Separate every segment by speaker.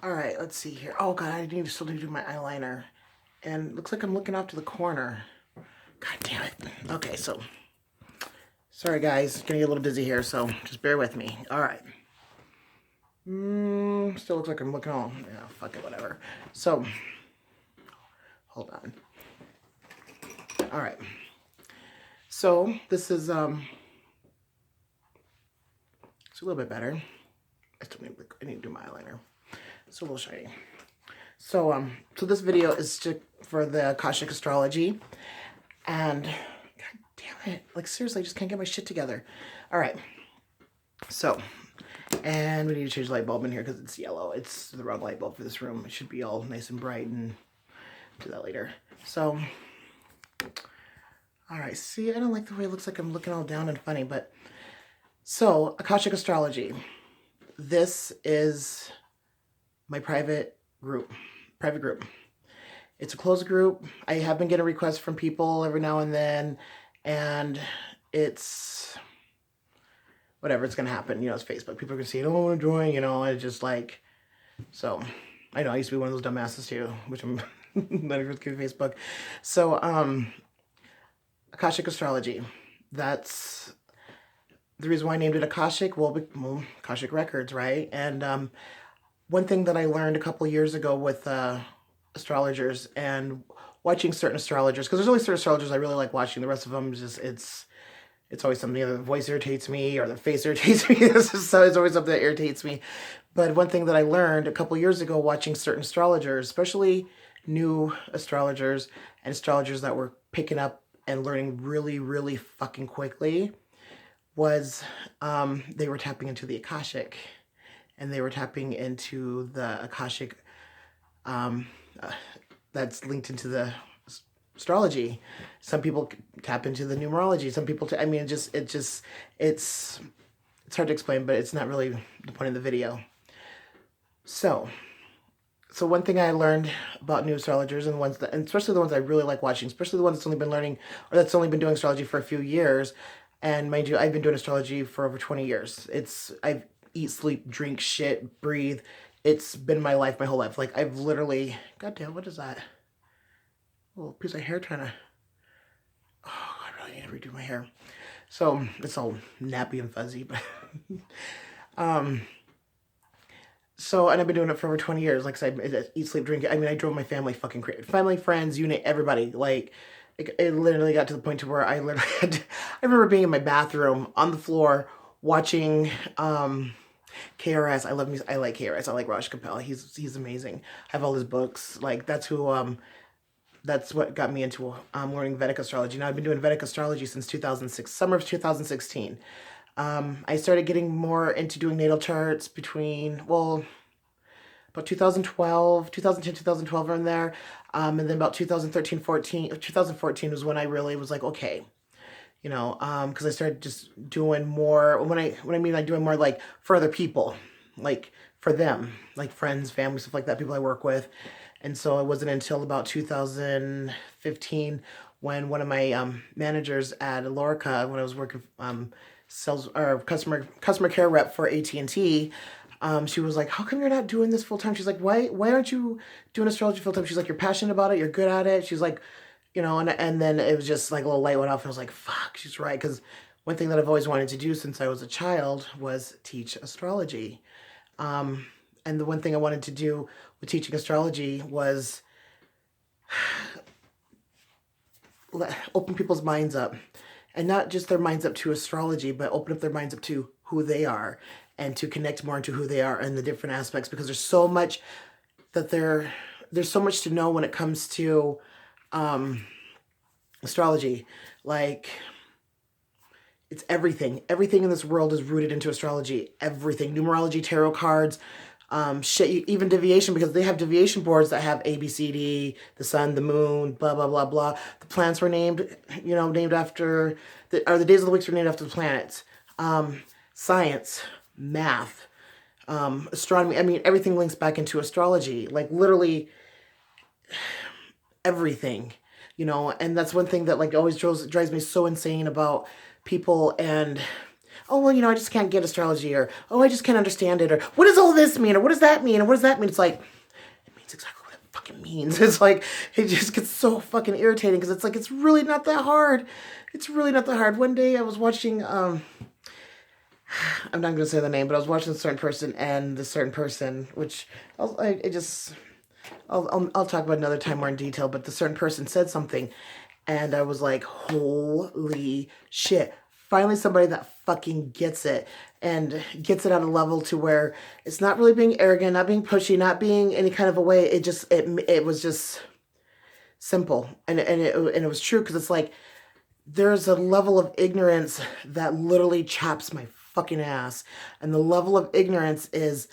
Speaker 1: All right, let's see here. Oh God, I need to still do my eyeliner. And looks like I'm looking off to the corner. God damn it. Okay, so sorry guys, gonna get a little busy here, so just bear with me. All right. Still looks like I'm looking all, yeah, fuck it, whatever. So, hold on. All right. So this is it's a little bit better. I need to do my eyeliner. It's a little shiny. So this video is for the Akashic Astrology, and God damn it, like seriously, I just can't get my shit together. All right, so, and we need to change the light bulb in here because it's yellow. It's the wrong light bulb for this room. It should be all nice and bright, and do that later. So, all right, see, I don't like the way it looks like I'm looking all down and funny, but, so, Akashic Astrology. This is my private group. It's a closed group. I have been getting requests from people every now and then, and it's whatever, it's gonna happen. You know, it's Facebook. People are gonna see, oh, I want to join, you know, and it's just like, so I know I used to be one of those dumbasses too, which I'm not even with Facebook. So, Akashic Astrology. That's the reason why I named it Akashic. Well, Akashic Records, right? And one thing that I learned a couple years ago with astrologers and watching certain astrologers, because there's only certain astrologers I really like watching. The rest of them just it's always something. Either the voice irritates me or their face irritates me. So it's always something that irritates me. But one thing that I learned a couple years ago watching certain astrologers, especially new astrologers and astrologers that were picking up and learning really, really fucking quickly, was they were tapping into the Akashic, and they were tapping into the Akashic that's linked into the astrology. Some people tap into the numerology. Some people, I mean, it's hard to explain, but it's not really the point of the video. So one thing I learned about new astrologers, and ones that, and especially the ones I really like watching, especially the ones that's only been learning or that's only been doing astrology for a few years. And mind you, I've been doing astrology for over 20 years. I eat, sleep, drink, shit, breathe. It's been my life, my whole life. Like I've literally, goddamn, what is that? A little piece of hair trying to, oh, I really need to redo my hair. So it's all nappy and fuzzy, but, so, and I've been doing it for over 20 years. Like I said, I eat, sleep, drink. I mean, I drove my family fucking crazy. Family, friends, unit, everybody. Like, it literally got to the point to where I literally had to, I remember being in my bathroom on the floor watching KRS. I love music. I like KRS. I like Raj Kapoor. He's amazing. I have all his books. Like that's what got me into learning Vedic astrology. Now I've been doing Vedic astrology since 2006, summer of 2016. I started getting more into doing natal charts between, well, about 2012, 2010, 2012 around there. And then about 2013, 14, 2014 was when I really was like, okay, you know, because I started just doing more, when I mean like doing more like for other people, like for them, like friends, family, stuff like that, people I work with. And so it wasn't until about 2015 when one of my managers at Lorica, when I was working sales or customer care rep for AT&T, she was like, how come you're not doing this full time? She's like, why aren't you doing astrology full time? She's like, you're passionate about it, you're good at it. She's like, you know, and then it was just like a little light went off, and I was like, fuck, she's right. Because one thing that I've always wanted to do since I was a child was teach astrology. And the one thing I wanted to do with teaching astrology was open people's minds up, and not just their minds up to astrology, but open up their minds up to who they are, and to connect more into who they are and the different aspects, because there's so much that there's so much to know when it comes to astrology. Like, it's everything. Everything in this world is rooted into astrology. Everything. Numerology, tarot cards, shit, even deviation, because they have deviation boards that have A, B, C, D, the sun, the moon, blah, blah, blah, blah. The planets were named, you know, named after, the days of the weeks were named after the planets. Science, math, astronomy. I mean, everything links back into astrology. Like, literally everything, you know. And that's one thing that like always drives me so insane about people. And oh, well, I just can't get astrology, or, oh, I just can't understand it, or what does all this mean, or what does that mean, or what does that mean? It's like, it means exactly what it fucking means. It's like, it just gets so fucking irritating, because it's like, it's really not that hard. It's really not that hard. One day I was watching, I'm not going to say the name, but I was watching a certain person, and the certain person, which I'll talk about another time more in detail, but the certain person said something, and I was like, holy shit. Finally somebody that fucking gets it, and gets it at a level to where it's not really being arrogant, not being pushy, not being any kind of a way. It was just simple. And it was true, because it's like, there's a level of ignorance that literally chaps my fucking ass. And the level of ignorance is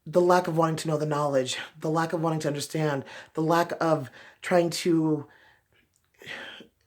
Speaker 1: the lack of wanting to know the knowledge, the lack of wanting to understand, the lack of trying to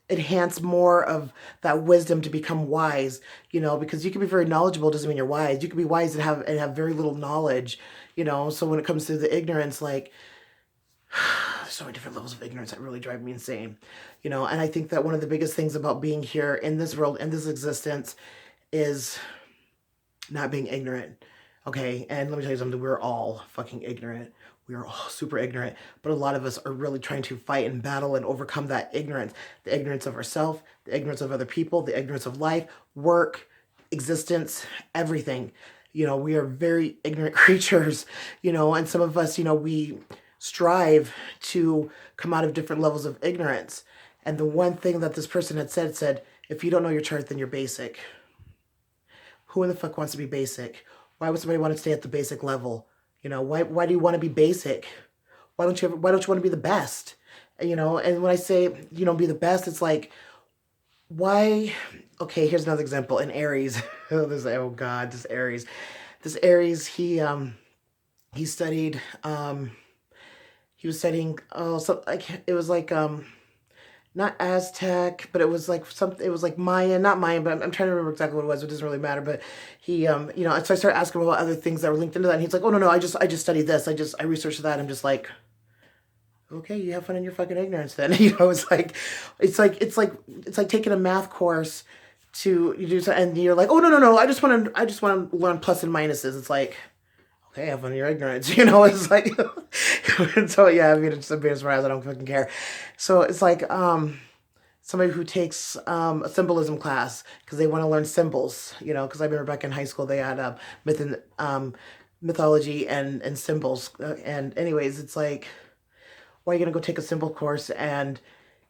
Speaker 1: enhance more of that wisdom to become wise, because you can be very knowledgeable doesn't mean you're wise. You can be wise and have very little knowledge, so when it comes to the ignorance, like, there's so many different levels of ignorance that really drive me insane, and I think that one of the biggest things about being here in this world, in this existence, is not being ignorant. Okay, and let me tell you something, we're all fucking ignorant. We are all super ignorant, but a lot of us are really trying to fight and battle and overcome that ignorance. The ignorance of ourselves, the ignorance of other people, the ignorance of life, work, existence, everything. We are very ignorant creatures, and some of us, we strive to come out of different levels of ignorance. And the one thing that this person had said, if you don't know your chart, then you're basic. Who in the fuck wants to be basic? Why would somebody want to stay at the basic level? Why do you want to be basic? Why don't you want to be the best? And when I say, be the best, it's like, why? Okay, here's another example. In Aries, oh God, this Aries, he studied, he was studying, it was like, not Aztec, but it was like something, it was like Mayan, not Mayan, but I'm trying to remember exactly what it was. It doesn't really matter. But he, so I started asking him about other things that were linked into that. And he's like, oh, no, I just studied this. I researched that. I'm just like, okay, you have fun in your fucking ignorance then. It's like taking a math course to you do something, and you're like, oh, no, I just want to learn plus and minuses. It's like, okay, have fun in your ignorance, it's like, and so, yeah, I mean, it's a bit surprised, I don't fucking care. So it's like, somebody who takes, a symbolism class, because they want to learn symbols, because I remember back in high school, they had, mythology and symbols, and anyways, it's like, why are you going to go take a symbol course and,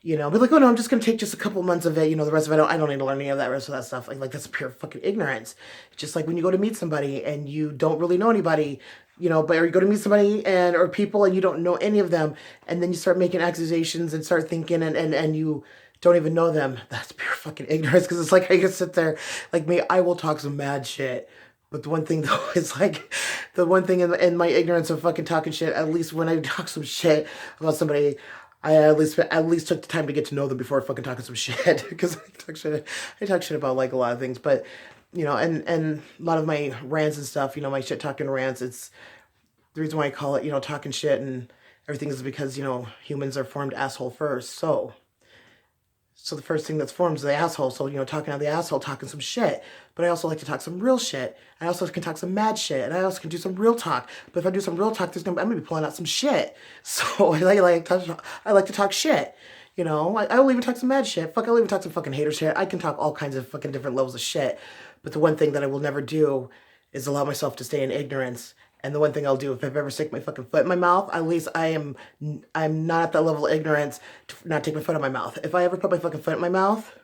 Speaker 1: be like, oh no, I'm just going to take just a couple months of it, the rest of it, I don't need to learn any of that rest of that stuff. Like that's pure fucking ignorance. It's just like when you go to meet somebody and you don't really know anybody, or you go to meet somebody or people and you don't know any of them, and then you start making accusations and start thinking and you don't even know them. That's pure fucking ignorance, because it's like I can sit there, like me, I will talk some mad shit. But the one thing though is like, the one thing in my ignorance of fucking talking shit, at least when I talk some shit about somebody, I at least took the time to get to know them before fucking talking some shit. Because I talk shit about like a lot of things, but and a lot of my rants and stuff, my shit talking rants, it's the reason why I call it, talking shit and everything is because, humans are formed asshole first. So the first thing that's formed is the asshole. So, talking out the asshole, talking some shit. But I also like to talk some real shit. I also can talk some mad shit. And I also can do some real talk. But if I do some real talk, I'm going to be pulling out some shit. So I like to talk shit. I will even talk some mad shit. Fuck, I'll even talk some fucking hater shit. I can talk all kinds of fucking different levels of shit. But the one thing that I will never do is allow myself to stay in ignorance. And the one thing I'll do, if I've ever stick my fucking foot in my mouth, at least I'm not at that level of ignorance to not take my foot in my mouth. If I ever put my fucking foot in my mouth,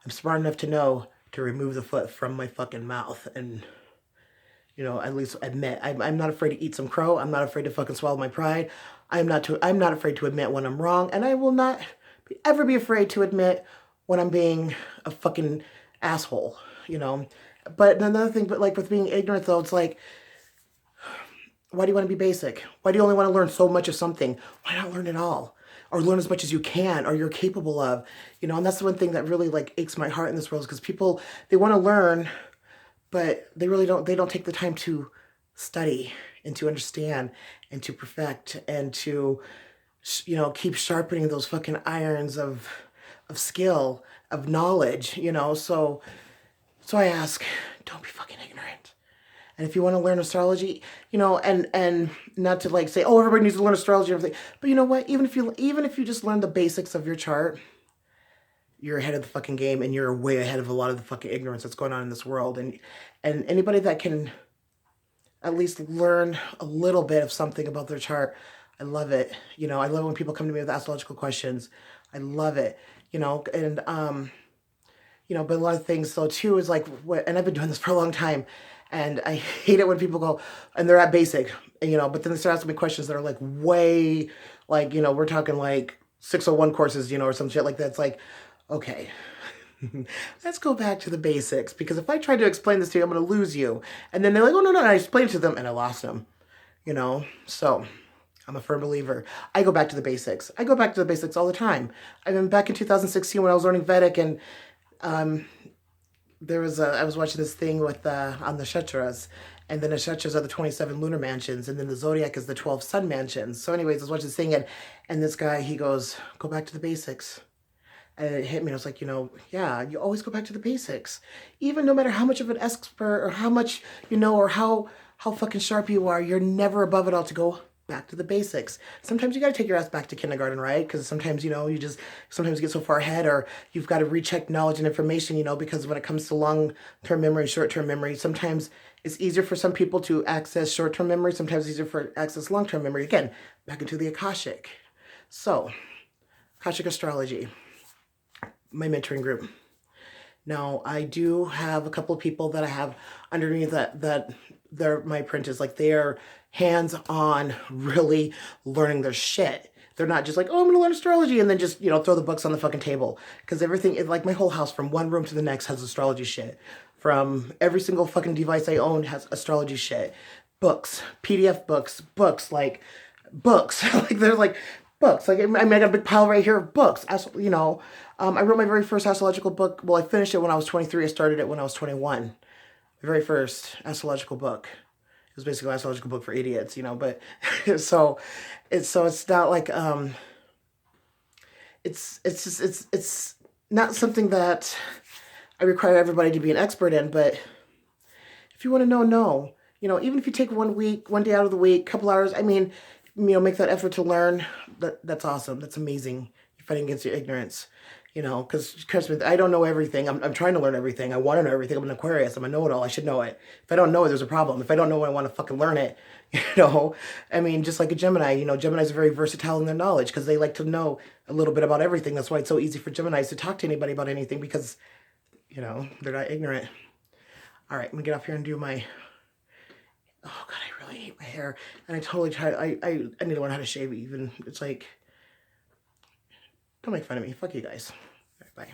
Speaker 1: I'm smart enough to know to remove the foot from my fucking mouth and, at least admit. I'm not afraid to eat some crow. I'm not afraid to fucking swallow my pride. I'm not afraid to admit when I'm wrong. And I will not ever be afraid to admit when I'm being a fucking asshole, But another thing, like with being ignorant though, it's like, why do you want to be basic? Why do you only want to learn so much of something? Why not learn it all? Or learn as much as you can or you're capable of? And that's the one thing that really like aches my heart in this world, is because people, they want to learn, but they really don't take the time to study and to understand and to perfect and to, keep sharpening those fucking irons of skill, of knowledge, So So I ask, don't be fucking ignorant. And if you want to learn astrology, you know, and not to like say, oh, everybody needs to learn astrology and everything. But you know what? Even if you just learn the basics of your chart, you're ahead of the fucking game, and you're way ahead of a lot of the fucking ignorance that's going on in this world. And anybody that can at least learn a little bit of something about their chart, I love it. You know, I love when people come to me with astrological questions. I love it. You know, and you know, but a lot of things though too is like what, and I've been doing this for a long time, and I hate it when people go and they're at basic, you know, but then they start asking me questions that are like way, like, you know, we're talking like 601 courses, you know, or some shit like that. It's like, okay, let's go back to the basics, because if I try to explain this to you, I'm going to lose you. And then they're like, oh, no, no, and I explained it to them and I lost them, you know? So I'm a firm believer. I go back to the basics. I go back to the basics all the time. I mean, back in 2016 when I was learning Vedic, and I was watching this thing with, on the Kshetras, and the Kshetras are the 27 lunar mansions, and then the zodiac is the 12 sun mansions. So anyways, I was watching this thing, and this guy, he goes, go back to the basics. And it hit me. I was like, you know, yeah, you always go back to the basics. Even no matter how much of an expert or how much you know or how fucking sharp you are, you're never above it all to go back to the basics. Sometimes you got to take your ass back to kindergarten, right? Because sometimes, you know, sometimes you get so far ahead, or you've got to recheck knowledge and information, you know, because when it comes to long-term memory, short-term memory, sometimes it's easier for some people to access short-term memory. Sometimes it's easier for access long-term memory. Again, back into the Akashic. So, Akashic Astrology, my mentoring group. Now, I do have a couple of people that I have underneath that they're my apprentices. Like, they're hands-on really learning their shit. They're not just like, oh, I'm going to learn astrology and then just, you know, throw the books on the fucking table. Because everything, like my whole house from one room to the next has astrology shit. From every single fucking device I own has astrology shit. Books, PDF books, like books. Like, there's like books. Like, I mean, I got a big pile right here of books. You know, I wrote my very first astrological book. Well, I finished it when I was 23. I started it when I was 21. The very first astrological book. It was basically an astrological book for idiots, you know. But so it's not like it's not something that I require everybody to be an expert in. But if you want to know, you know, even if you take 1 week, 1 day out of the week, couple hours, I mean, you know, make that effort to learn. That's awesome. That's amazing. You're fighting against your ignorance, you know, because I don't know everything. I'm trying to learn everything. I want to know everything. I'm an Aquarius. I'm a know-it-all. I should know it. If I don't know it, there's a problem. If I don't know it, I want to fucking learn it, you know. I mean, just like a Gemini, you know, Geminis are very versatile in their knowledge because they like to know a little bit about everything. That's why it's so easy for Geminis to talk to anybody about anything, because, you know, they're not ignorant. All right, I'm going to get off here and do my... Oh, God, I really hate my hair. And I totally tried. I need to learn how to shave even. It's like, don't make fun of me. Fuck you guys. All right, bye.